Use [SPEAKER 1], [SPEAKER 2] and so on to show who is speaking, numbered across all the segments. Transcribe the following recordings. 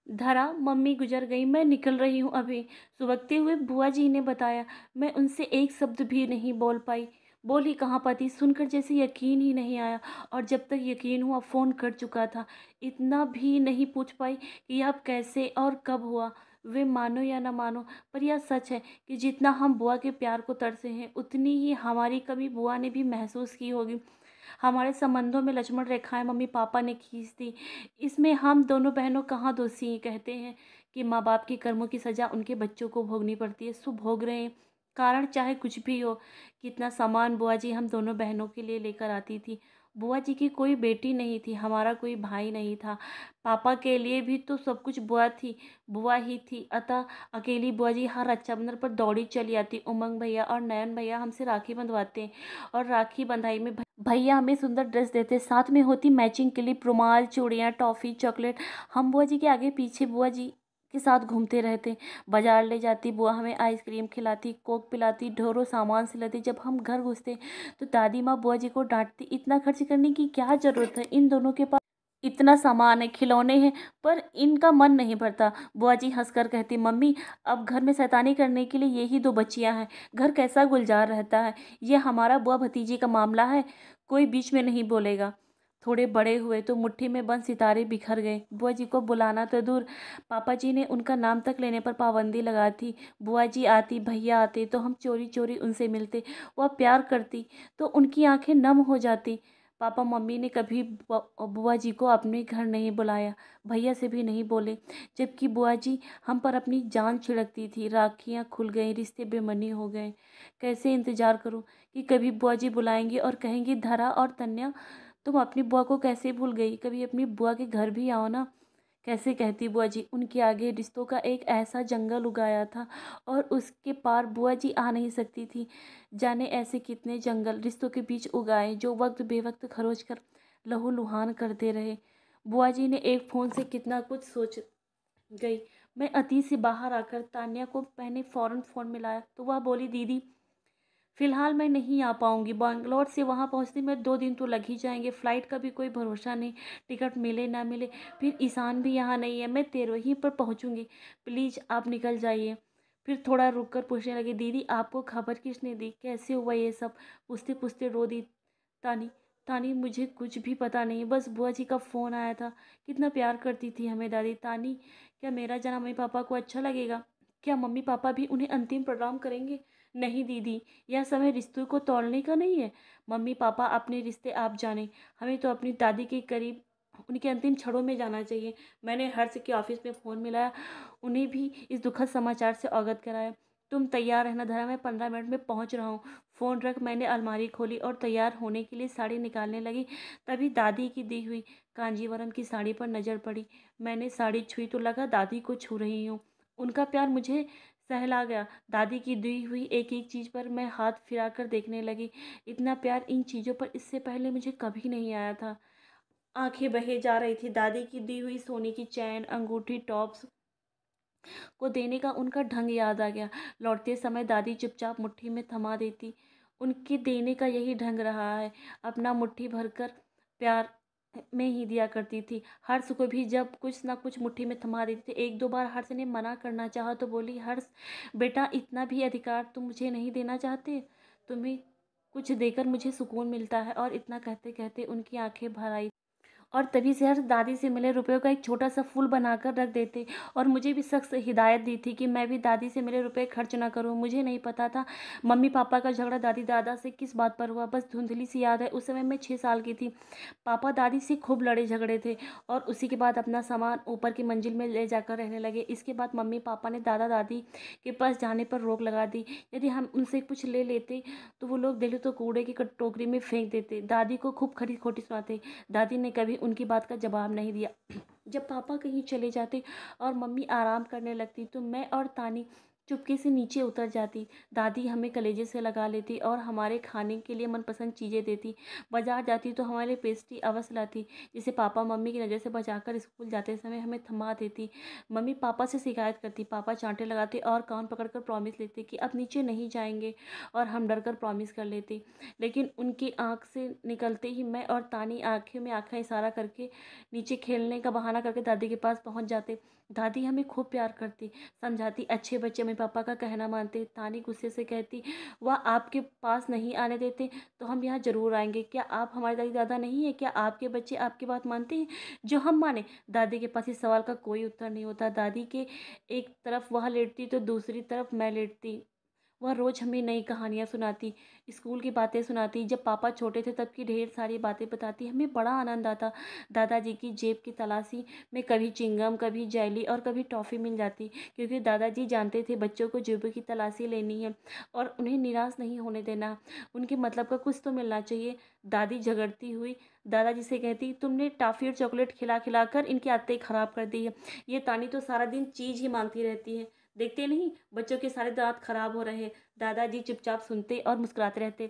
[SPEAKER 1] धरा, मम्मी गुजर गई, मैं निकल रही हूँ अभी। सुबकते हुए बुआ जी ने बताया। मैं उनसे एक शब्द भी नहीं बोल पाई। बोली कहाँ पति, सुनकर जैसे यकीन ही नहीं आया। और जब तक यकीन हुआ फ़ोन कट चुका था। इतना भी नहीं पूछ पाई कि अब कैसे और कब हुआ। वे मानो या ना मानो, पर यह सच है कि जितना हम बुआ के प्यार को तरसे हैं, उतनी ही हमारी कमी बुआ ने भी महसूस की होगी। हमारे संबंधों में लक्ष्मण रेखाएं मम्मी पापा ने खींच दी। इसमें हम दोनों बहनों कहाँ दोषी हैं। कहते हैं कि माँ बाप के कर्मों की सज़ा उनके बच्चों को भोगनी पड़ती है, सो भोग रहे हैं। कारण चाहे कुछ भी हो। कितना सामान बुआ जी हम दोनों बहनों के लिए लेकर आती थी। बुआ जी की कोई बेटी नहीं थी, हमारा कोई भाई नहीं था। पापा के लिए भी तो सब कुछ बुआ थी, बुआ ही थी। अतः अकेली बुआ जी हर रक्षाबंधन पर दौड़ी चली आती। उमंग भैया और नयन भैया हमसे राखी बंधवाते और राखी बंधाई में भैया हमें सुंदर ड्रेस देते, साथ में होती मैचिंग क्लिप, रुमाल, चूड़ियाँ, टॉफ़ी, चॉकलेट। हम बुआ जी के आगे पीछे बुआ जी के साथ घूमते रहते। बाजार ले जाती बुआ, हमें आइसक्रीम खिलाती, कोक पिलाती, ढोरों सामान सिलाती। जब हम घर घुसते तो दादी माँ बुआ जी को डांटती, इतना खर्च करने की क्या ज़रूरत है, इन दोनों के पास इतना सामान है, खिलौने हैं, पर इनका मन नहीं भरता। बुआ जी हंसकर कहती, मम्मी अब घर में शैतानी करने के लिए यही दो बच्चियां हैं, घर कैसा गुलजार रहता है। ये हमारा बुआ भतीजी का मामला है, कोई बीच में नहीं बोलेगा। थोड़े बड़े हुए तो मुट्ठी में बंद सितारे बिखर गए। बुआ जी को बुलाना तो दूर, पापा जी ने उनका नाम तक लेने पर पाबंदी लगा थी। बुआ जी आती, भैया आते तो हम चोरी चोरी उनसे मिलते। वह प्यार करती तो उनकी आंखें नम हो जाती। पापा मम्मी ने कभी बुआ जी को अपने घर नहीं बुलाया, भैया से भी नहीं बोले। जबकि बुआ जी हम पर अपनी जान छिड़कती थी। राखियाँ खुल गई, रिश्ते बेमनी हो गए। कैसे इंतज़ार करूं कि कभी बुआ जी बुलाएंगी और कहेंगी, धरा और तन्या तुम अपनी बुआ को कैसे भूल गई, कभी अपनी बुआ के घर भी आओ ना। कैसे कहती बुआ जी, उनके आगे रिश्तों का एक ऐसा जंगल उगाया था और उसके पार बुआ जी आ नहीं सकती थी। जाने ऐसे कितने जंगल रिश्तों के बीच उगाए जो वक्त बेवक्त खरोच कर लहू लुहान करते रहे। बुआ जी ने एक फ़ोन से कितना कुछ सोच गई। मैं अतीत से बाहर आकर तान्या को मैंने फ़ौरन फ़ोन मिलाया तो वह बोली, दीदी फ़िलहाल मैं नहीं आ पाऊँगी, बैंगलोर से वहाँ पहुँचने में 2 दिन तो लग ही जाएंगे। फ़्लाइट का भी कोई भरोसा नहीं, टिकट मिले ना मिले। फिर ईशान भी यहाँ नहीं है, मैं 13 पर पहुँचूँगी। प्लीज़ आप निकल जाइए। फिर थोड़ा रुक कर पूछने लगी, दीदी आपको खबर किसने दी, कैसे हुआ ये सब। पूछते पूछते रो दी तानी। तानी मुझे कुछ भी पता नहीं, बस बुआ जी का फ़ोन आया था। कितना प्यार करती थी हमें दादी। तानी, क्या मेरा जाना मम्मी पापा को अच्छा लगेगा? क्या मम्मी पापा भी उन्हें अंतिम प्रणाम करेंगे? नहीं दीदी, यह समय रिश्तों को तोड़ने का नहीं है। मम्मी पापा अपने रिश्ते आप जाने, हमें तो अपनी दादी के करीब उनके अंतिम क्षणों में जाना चाहिए। मैंने हर्ष के ऑफिस में फ़ोन मिलाया, उन्हें भी इस दुखद समाचार से अवगत कराया। तुम तैयार रहना धरा, मैं 15 मिनट में पहुंच रहा हूँ। फ़ोन रख मैंने अलमारी खोली और तैयार होने के लिए साड़ी निकालने लगी। तभी दादी की दी हुई कांजीवरम की साड़ी पर नज़र पड़ी। मैंने साड़ी छुई तो लगा दादी को छू रही हूँ। उनका प्यार मुझे सहला गया। दादी की दी हुई एक एक चीज़ पर मैं हाथ फिरा कर देखने लगी। इतना प्यार इन चीज़ों पर इससे पहले मुझे कभी नहीं आया था। आंखें बहे जा रही थी। दादी की दी हुई सोने की चैन, अंगूठी, टॉप्स को देने का उनका ढंग याद आ गया। लौटते समय दादी चुपचाप मुट्ठी में थमा देती। उनके देने का यही ढंग रहा है, अपना मुट्ठी भरकर प्यार में ही दिया करती थी। हर्ष को भी जब कुछ ना कुछ मुट्ठी में थमा देती थी। एक दो बार हर्ष ने मना करना चाहा तो बोली, हर्ष बेटा इतना भी अधिकार तुम मुझे नहीं देना चाहते? तुम्हें कुछ देकर मुझे सुकून मिलता है। और इतना कहते कहते उनकी आंखें भर आई और तभी से हर्ष दादी से मिले रुपयों का एक छोटा सा फूल बनाकर रख देते। और मुझे भी सख्त हिदायत दी थी कि मैं भी दादी से मिले रुपए खर्च ना करूं। मुझे नहीं पता था मम्मी पापा का झगड़ा दादी दादा से किस बात पर हुआ, बस धुंधली सी याद है। उस समय मैं 6 साल की थी। पापा दादी से खूब लड़े झगड़े थे और उसी के बाद अपना सामान ऊपर की मंजिल में ले जाकर रहने लगे। इसके बाद मम्मी पापा ने दादा दादी के पास जाने पर रोक लगा दी। यदि हम उनसे कुछ ले लेते तो वो लोग दिल्ली तो कूड़े की टोकरी में फेंक देते, दादी को खूब खरी खोटी सुनाते। दादी ने कभी उनकी बात का जवाब नहीं दिया। जब पापा कहीं चले जाते और मम्मी आराम करने लगती तो मैं और तानी चुपके से नीचे उतर जाती। दादी हमें कलेजे से लगा लेती और हमारे खाने के लिए मनपसंद चीज़ें देती। बाज़ार जाती तो हमारे लिए पेस्ट्री अवश्य लाती, जिसे पापा मम्मी की नज़र से बचाकर स्कूल जाते समय हमें थमा देती। मम्मी पापा से शिकायत करती, पापा चाँटे लगाते और कान पकड़कर प्रॉमिस लेते कि अब नीचे नहीं जाएँगे, और हम डर कर प्रॉमिस कर लेते। लेकिन उनकी आँख से निकलते ही मैं और तानी आँखें में आँखें इशारा करके नीचे खेलने का बहाना करके दादी के पास पहुँच जाते। दादी हमें खूब प्यार करती, समझाती, अच्छे बच्चे मम्मी पापा का कहना मानते। तानी गुस्से से कहती, वह आपके पास नहीं आने देते तो हम यहाँ ज़रूर आएंगे। क्या आप हमारे दादी दादा नहीं है? क्या आपके बच्चे आपकी बात मानते हैं जो हम माने? दादी के पास इस सवाल का कोई उत्तर नहीं होता। दादी के एक तरफ वह लेटती तो दूसरी तरफ मैं लेटती। वह रोज़ हमें नई कहानियाँ सुनाती, स्कूल की बातें सुनाती, जब पापा छोटे थे तब की ढेर सारी बातें बताती। हमें बड़ा आनंद आता। दादाजी की जेब की तलाशी में कभी चिंगम, कभी जेली और कभी टॉफ़ी मिल जाती, क्योंकि दादाजी जानते थे बच्चों को जेबों की तलाशी लेनी है और उन्हें निराश नहीं होने देना। उनके मतलब का कुछ तो मिलना चाहिए। दादी झगड़ती हुई दादाजी से कहती, तुमने टॉफ़ी और चॉकलेट खिला खिला कर इनकी आदतें ख़राब कर दी है। ये तानी तो सारा दिन चीज़ ही मांगती रहती है, देखते नहीं बच्चों के सारे दांत खराब हो रहे हैं। दादाजी चुपचाप सुनते और मुस्कुराते रहते।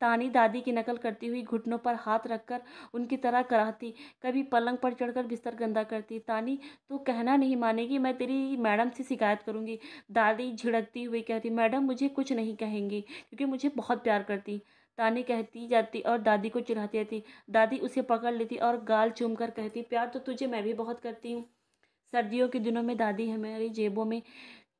[SPEAKER 1] तानी दादी की नकल करती हुई घुटनों पर हाथ रखकर उनकी तरह कराहती, कभी पलंग पर चढ़कर बिस्तर गंदा करती। तानी, तू कहना नहीं मानेगी, मैं तेरी मैडम से शिकायत करूंगी। दादी झिड़कती हुई कहती, मैडम मुझे कुछ नहीं कहेंगी क्योंकि मुझे बहुत प्यार करती। तानी कहती जाती और दादी को चिढ़ाती रहती। दादी उसे पकड़ लेती और गाल चूम कर कहती, प्यार तो तुझे मैं भी बहुत करती हूँ। सर्दियों के दिनों में दादी हमारी जेबों में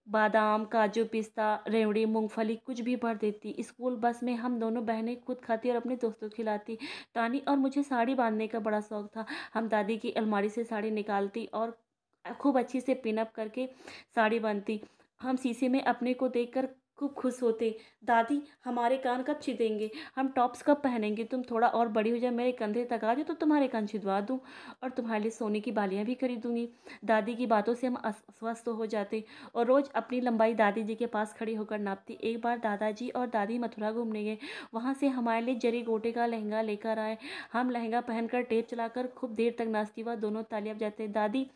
[SPEAKER 1] बादाम, काजू, पिस्ता, रेवड़ी, मूंगफली कुछ भी भर देती। स्कूल बस में हम दोनों बहनें खुद खाती और अपने दोस्तों को खिलाती। तानी और मुझे साड़ी बांधने का बड़ा शौक था। हम दादी की अलमारी से साड़ी निकालती और खूब अच्छी से पिनअप करके साड़ी बांधती। हम शीशे में अपने को देखकर खूब खुश होते। दादी, हमारे कान कब छिदेंगे? हम टॉप्स कब पहनेंगे? तुम थोड़ा और बड़ी हो जाए, मेरे कंधे तक आ जाओ तो तुम्हारे कान छिदवा दूँ और तुम्हारे लिए सोने की बालियाँ भी खरीदूंगी। दादी की बातों से हम अस्वस्थ हो जाते और रोज़ अपनी लंबाई दादी जी के पास खड़ी होकर नापती। एक बार दादाजी और दादी मथुरा घूमने गए। वहाँ से हमारे लिए जरी गोटे का लहंगा लेकर आए। हम लहंगा पहनकर टेप चलाकर खूब देर तक नाचती। वह दोनों तालियां बजाते। दादी,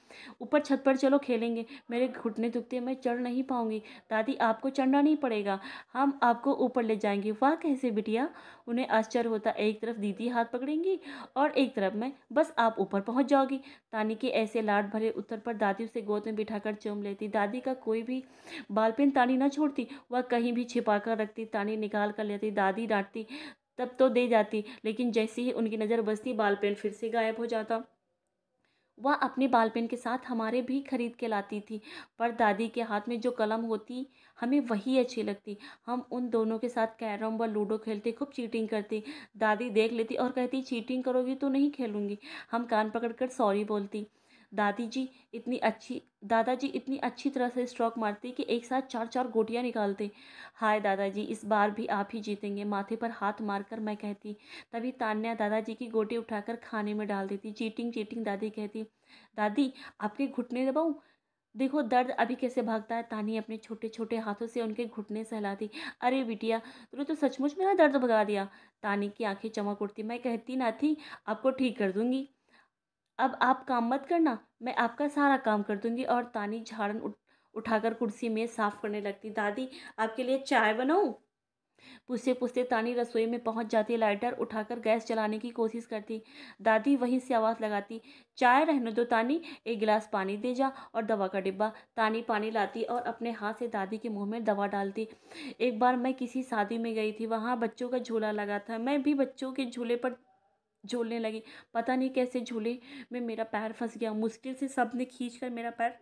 [SPEAKER 1] ऊपर छत पर चलो खेलेंगे, मेरे घुटने दुखते, मैं चढ़ नहीं पाऊंगी। दादी, आपको चढ़ना नहीं पड़ेगा, हम आपको ऊपर ले जाएंगे। वाह, कैसे बिटिया? उन्हें आश्चर्य होता। एक तरफ दीदी हाथ पकड़ेंगी और एक तरफ मैं, बस आप ऊपर पहुंच जाओगी। तानी के ऐसे लाड भरे उत्तर पर दादी उसे गोद में बिठाकर चूम लेती। दादी का कोई भी बाल पेन तानी न छोड़ती, वह कहीं भी छिपा कर रखती। तानी निकाल कर लेती। दादी डांटती तब तो दे जाती, लेकिन जैसे ही उनकी नज़र बसती बाल पेन फिर से गायब हो जाता। वह अपने बाल पेन के साथ हमारे भी खरीद के लाती थी, पर दादी के हाथ में जो कलम होती हमें वही अच्छी लगती। हम उन दोनों के साथ कैरम व लूडो खेलते, खूब चीटिंग करती। दादी देख लेती और कहती, चीटिंग करोगी तो नहीं खेलूंगी। हम कान पकड़कर सॉरी बोलती। दादी जी इतनी अच्छी दादाजी इतनी अच्छी तरह से स्ट्रोक मारते कि एक साथ चार चार गोटियां निकालते। हाय दादाजी, इस बार भी आप ही जीतेंगे, माथे पर हाथ मारकर मैं कहती। तभी तान्या दादाजी की गोटी उठाकर खाने में डाल देती। चीटिंग चीटिंग, दादी कहती। दादी, आपके घुटने दबाऊं? देखो दर्द अभी कैसे भागता है। तानी अपने छोटे छोटे हाथों से उनके घुटने सहलाती। अरे बिटिया, तूने तो सचमुच मेरा दर्द भगा दिया। तानी की आंखें चमक उठती। मैं कहती ना थी आपको ठीक कर दूंगी, अब आप काम मत करना, मैं आपका सारा काम कर दूंगी। और तानी झाड़न उठाकर कुर्सी में साफ करने लगती। दादी, आपके लिए चाय बनाऊं? पूछते पूछते तानी रसोई में पहुंच जाती। लाइटर उठाकर गैस जलाने की कोशिश करती। दादी वहीं से आवाज़ लगाती, चाय रहने दो तानी, एक गिलास पानी दे जा और दवा का डिब्बा। तानी पानी लाती और अपने हाथ से दादी के मुंह में दवा डालती। एक बार मैं किसी शादी में गई थी, वहाँ बच्चों का झूला लगा था। मैं भी बच्चों के झूले पर झूलने लगी। पता नहीं कैसे झूले में मेरा पैर फंस गया। मुश्किल से सबने खींचकर मेरा पैर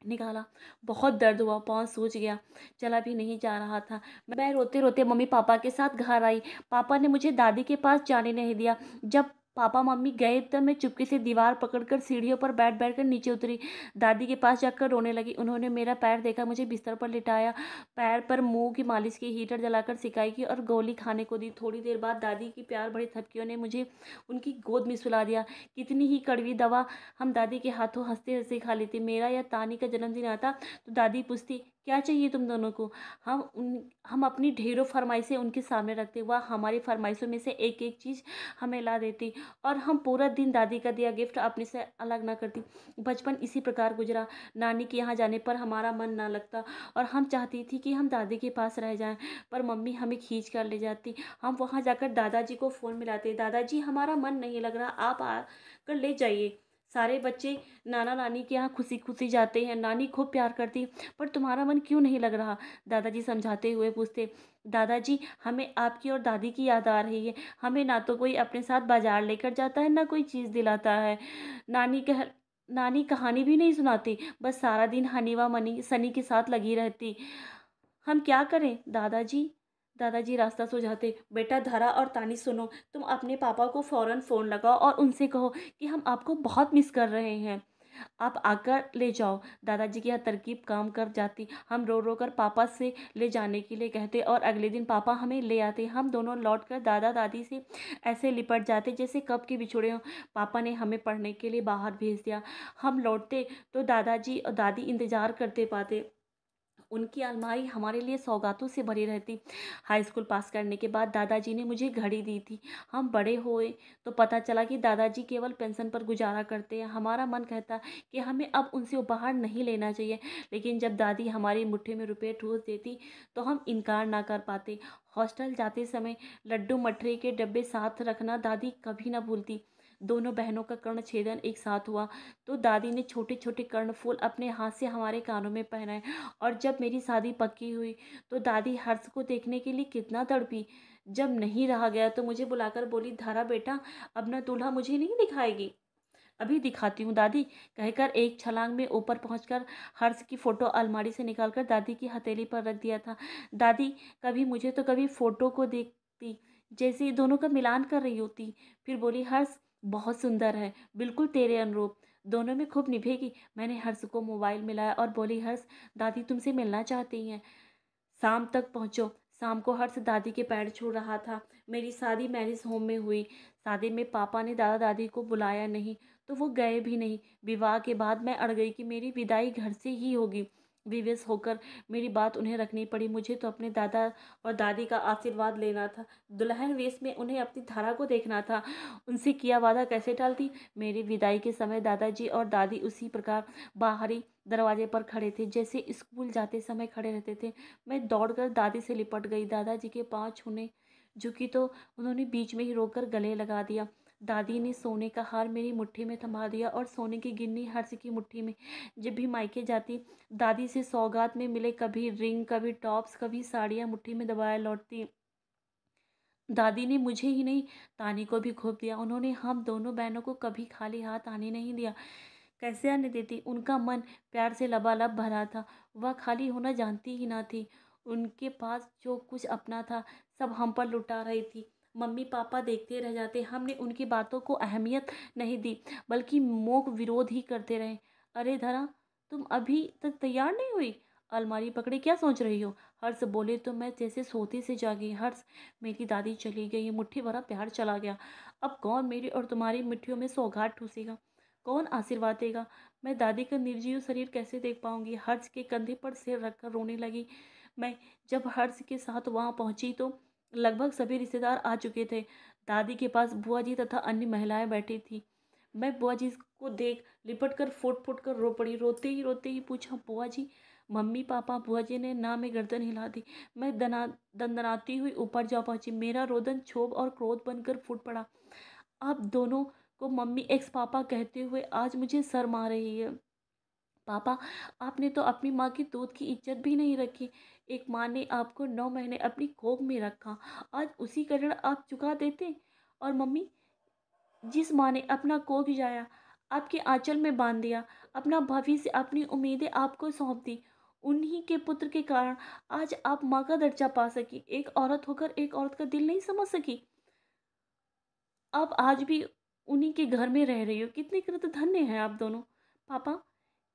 [SPEAKER 1] निकाला। बहुत दर्द हुआ, पाँव सूज गया, चला भी नहीं जा रहा था। मैं रोते रोते मम्मी पापा के साथ घर आई। पापा ने मुझे दादी के पास जाने नहीं दिया। जब पापा मम्मी गए तब मैं चुपके से दीवार पकड़कर सीढ़ियों पर बैठ बैठ कर नीचे उतरी। दादी के पास जाकर रोने लगी। उन्होंने मेरा पैर देखा, मुझे बिस्तर पर लिटाया, पैर पर मुंह की मालिश की, हीटर जलाकर सिकाई की और गोली खाने को दी। थोड़ी देर बाद दादी की प्यार भरी थपकियों ने मुझे उनकी गोद में सुला दिया। कितनी ही कड़वी दवा हम दादी के हाथों हंसते हंसते खा लेते। मेरा या तानी का जन्मदिन आता तो दादी पूछती, क्या चाहिए तुम दोनों को? हम अपनी ढेरों फरमाइशें उनके सामने रखते, वह हमारी फरमाइशों में से एक एक चीज़ हमें ला देती, और हम पूरा दिन दादी का दिया गिफ्ट अपने से अलग ना करती। बचपन इसी प्रकार गुजरा। नानी के यहाँ जाने पर हमारा मन ना लगता, और हम चाहती थी कि हम दादी के पास रह जाएं, पर मम्मी हमें खींच कर ले जाती। हम वहाँ जाकर दादाजी को फ़ोन मिलाते, दादाजी हमारा मन नहीं लग रहा, आप आ कर ले जाइए। सारे बच्चे नाना नानी के यहाँ खुशी खुशी जाते हैं, नानी खूब प्यार करती, पर तुम्हारा मन क्यों नहीं लग रहा? दादाजी समझाते हुए पूछते, दादाजी हमें आपकी और दादी की याद आ रही है। हमें ना तो कोई अपने साथ बाजार लेकर जाता है, ना कोई चीज़ दिलाता है। नानी कहानी भी नहीं सुनाती, बस सारा दिन हनीवा मनी सनी के साथ लगी रहती। हम क्या करें दादाजी? दादाजी रास्ता सुझाते, बेटा धरा और तानी सुनो, तुम अपने पापा को फ़ौरन फ़ोन लगाओ और उनसे कहो कि हम आपको बहुत मिस कर रहे हैं, आप आकर ले जाओ। दादाजी की यह तरकीब काम कर जाती। हम रो रो कर पापा से ले जाने के लिए कहते, और अगले दिन पापा हमें ले आते। हम दोनों लौट कर दादा दादी से ऐसे लिपट जाते जैसे कब के बिछुड़े हों। पापा ने हमें पढ़ने के लिए बाहर भेज दिया। हम लौटते तो दादाजी और दादी इंतज़ार करते पाते। उनकी अलमारी हमारे लिए सौगातों से भरी रहती। हाई स्कूल पास करने के बाद दादाजी ने मुझे घड़ी दी थी। हम बड़े हुए तो पता चला कि दादाजी केवल पेंशन पर गुजारा करते हैं। हमारा मन कहता कि हमें अब उनसे उपहार नहीं लेना चाहिए, लेकिन जब दादी हमारी मुट्ठी में रुपये ठूस देती तो हम इनकार ना कर पाते। हॉस्टल जाते समय लड्डू मठरी के डब्बे साथ रखना दादी कभी ना भूलती। दोनों बहनों का कर्ण छेदन एक साथ हुआ तो दादी ने छोटे छोटे कर्णफूल अपने हाथ से हमारे कानों में पहनाए, और जब मेरी शादी पक्की हुई तो दादी हर्ष को देखने के लिए कितना तड़पी। जब नहीं रहा गया तो मुझे बुलाकर बोली, धारा बेटा अब ना दूल्हा मुझे नहीं दिखाएगी। अभी दिखाती हूँ दादी, कहकर एक छलांग में ऊपर पहुंचकर हर्ष की फ़ोटो अलमारी से निकालकर दादी की हथेली पर रख दिया था। दादी कभी मुझे तो कभी फ़ोटो को देखती, जैसे ये दोनों का मिलान कर रही होती। फिर बोली, हर्ष बहुत सुंदर है, बिल्कुल तेरे अनुरूप, दोनों में खूब निभेगी। मैंने हर्ष को मोबाइल मिलाया और बोली, हर्ष दादी तुमसे मिलना चाहती हैं, शाम तक पहुँचो। शाम को हर्ष दादी के पैर छू रहा था। मेरी शादी मैरिज होम में हुई। शादी में पापा ने दादा दादी को बुलाया नहीं तो वो गए भी नहीं। विवाह के बाद मैं अड़ गई कि मेरी विदाई घर से ही होगी। विवश होकर मेरी बात उन्हें रखनी पड़ी। मुझे तो अपने दादा और दादी का आशीर्वाद लेना था, दुल्हन वेश में उन्हें अपनी धारा को देखना था। उनसे किया वादा कैसे टालती? मेरी विदाई के समय दादाजी और दादी उसी प्रकार बाहरी दरवाजे पर खड़े थे जैसे स्कूल जाते समय खड़े रहते थे। मैं दौड़कर दादी से लिपट गई, दादाजी के पाँव छूने झुकी तो उन्होंने बीच में ही रोककर गले लगा दिया। दादी ने सोने का हार मेरी मुट्ठी में थमा दिया और सोने की गिन्नी हर्ष की मुट्ठी में। जब भी मायके जाती दादी से सौगात में मिले कभी रिंग, कभी टॉप्स, कभी साड़ियाँ मुट्ठी में दबाए लौटती। दादी ने मुझे ही नहीं, तानी को भी खूब दिया। उन्होंने हम दोनों बहनों को कभी खाली हाथ आने नहीं दिया। कैसे आने देती? उनका मन प्यार से लबालब भरा था। वह खाली होना जानती ही ना थी। उनके पास जो कुछ अपना था सब हम पर लुटा रही थी। मम्मी पापा देखते रह जाते। हमने उनकी बातों को अहमियत नहीं दी, बल्कि मूक विरोध ही करते रहे। अरे धरा, तुम अभी तक तैयार नहीं हुई? अलमारी पकड़े क्या सोच रही हो? हर्ष बोले तो मैं जैसे सोते से जागी। हर्ष, मेरी दादी चली गई, मुट्ठी भरा प्यार चला गया। अब कौन मेरी और तुम्हारी मिट्टियों में सौगात ठूसेगा? कौन आशीर्वाद देगा? मैं दादी का निर्जीव शरीर कैसे देख पाऊंगी? हर्ष के कंधे पर सिर रखकर रोने लगी मैं। जब हर्ष के साथ वहां पहुंची तो लगभग सभी रिश्तेदार आ चुके थे। दादी के पास बुआ जी तथा अन्य महिलाएं बैठी थी। मैं बुआ जी को देख लिपट कर फुट फुट कर रो पड़ी। रोते ही पूछा, बुआ जी, मम्मी पापा? बुआ जी ने ना में गर्दन हिला दी। मैं दंदनाती हुई ऊपर जा पहुंची। मेरा रोदन क्षोभ और क्रोध बनकर फूट पड़ा। आप दोनों को मम्मी एक्स पापा कहते हुए आज मुझे शर्म आ रही है। पापा, आपने तो अपनी माँ की दूध की इज्जत भी नहीं रखी। एक माँ ने आपको 9 महीने अपनी कोख में रखा, आज उसी का ऋण आप चुका देते। और मम्मी, जिस माँ ने अपना कोख जाया, आपके आंचल में बांध दिया, अपना भविष्य, अपनी उम्मीदें आपको सौंप दी, उन्हीं के पुत्र के कारण आज आप माँ का दर्जा पा सकी। एक औरत होकर एक औरत का दिल नहीं समझ सकी। आप आज भी उन्हीं के घर में रह रही हो। कितने कृत धन्य हैं आप दोनों। पापा,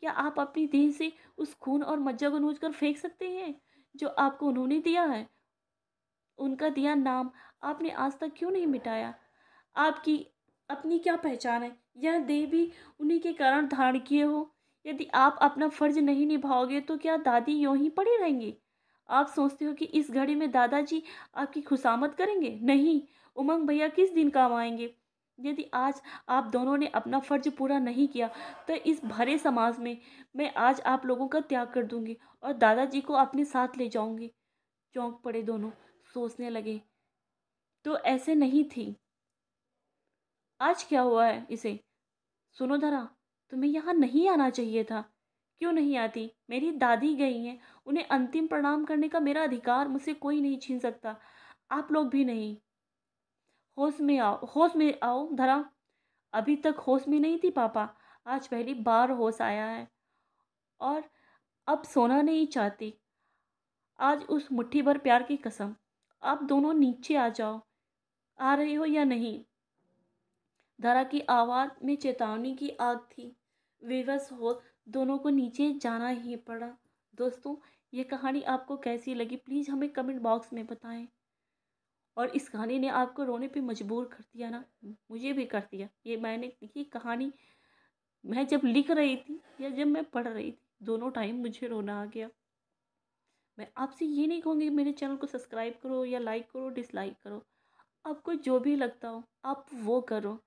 [SPEAKER 1] क्या आप अपनी देह से उस खून और मज्जा को नोच कर फेंक सकते हैं जो आपको उन्होंने दिया है? उनका दिया नाम आपने आज तक क्यों नहीं मिटाया? आपकी अपनी क्या पहचान है? यह देह भी उन्हीं के कारण धारण किए हो, यदि आप अपना फ़र्ज़ नहीं निभाओगे तो क्या दादी यूँ ही पड़ी रहेंगी? आप सोचते हो कि इस घड़ी में दादाजी आपकी खुशामद करेंगे? नहीं, उमंग भैया किस दिन काम आएँगे? यदि आज आप दोनों ने अपना फ़र्ज़ पूरा नहीं किया, तो इस भरे समाज में मैं आज आप लोगों का त्याग कर दूँगी और दादाजी को अपने साथ ले जाऊँगी। चौंक पड़े दोनों, सोचने लगे, तो ऐसे नहीं थी। आज क्या हुआ है इसे? सुनो ज़रा, तुम्हें यहाँ नहीं आना चाहिए था। क्यों नहीं आती? मेरी दादी गई हैं, उन्हें अंतिम प्रणाम करने का मेरा अधिकार मुझसे कोई नहीं छीन सकता। आप लोग भी नहीं। होश में आओ ज़रा। अभी तक होश में नहीं थी पापा, आज पहली बार होश आया है और अब सोना नहीं चाहती। आज उस मुट्ठी भर प्यार की कसम। आप दोनों नीचे आ जाओ। आ रही हो या नहीं? धरा की आवाज़ में चेतावनी की आग थी। विवश हो दोनों को नीचे जाना ही पड़ा। दोस्तों, ये कहानी आपको कैसी लगी प्लीज़ हमें कमेंट बॉक्स में बताएं। और इस कहानी ने आपको रोने पे मजबूर कर दिया ना? मुझे भी कर दिया। ये कहानी मैं जब लिख रही थी या जब मैं पढ़ रही थी, दोनों टाइम मुझे रोना आ गया। मैं आपसे ये नहीं कहूँगी मेरे चैनल को सब्सक्राइब करो या लाइक करो, डिसलाइक करो। आपको जो भी लगता हो आप वो करो,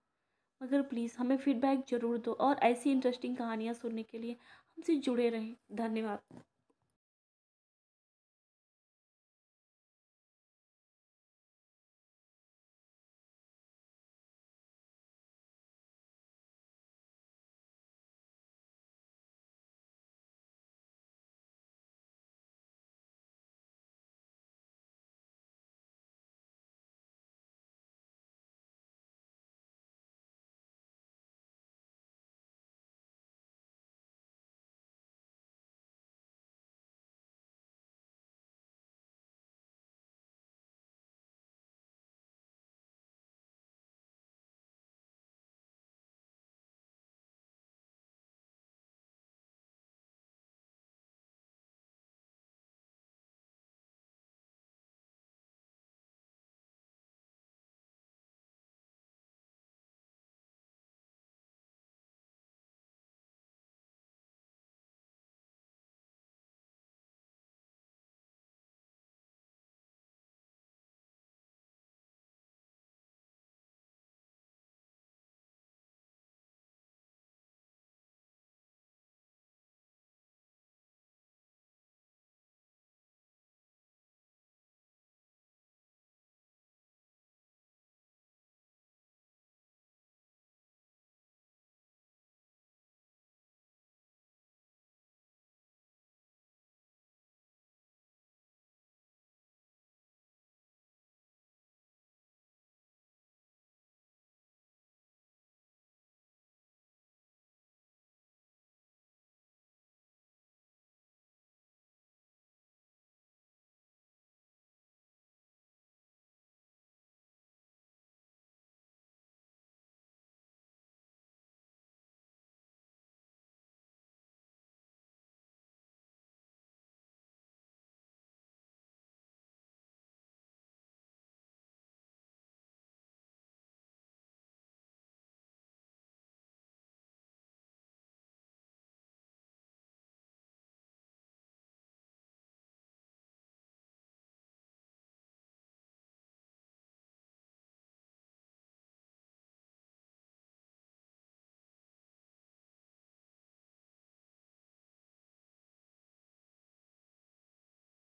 [SPEAKER 1] मगर प्लीज़ हमें फीडबैक ज़रूर दो और ऐसी इंटरेस्टिंग कहानियाँ सुनने के लिए हमसे जुड़े रहें। धन्यवाद।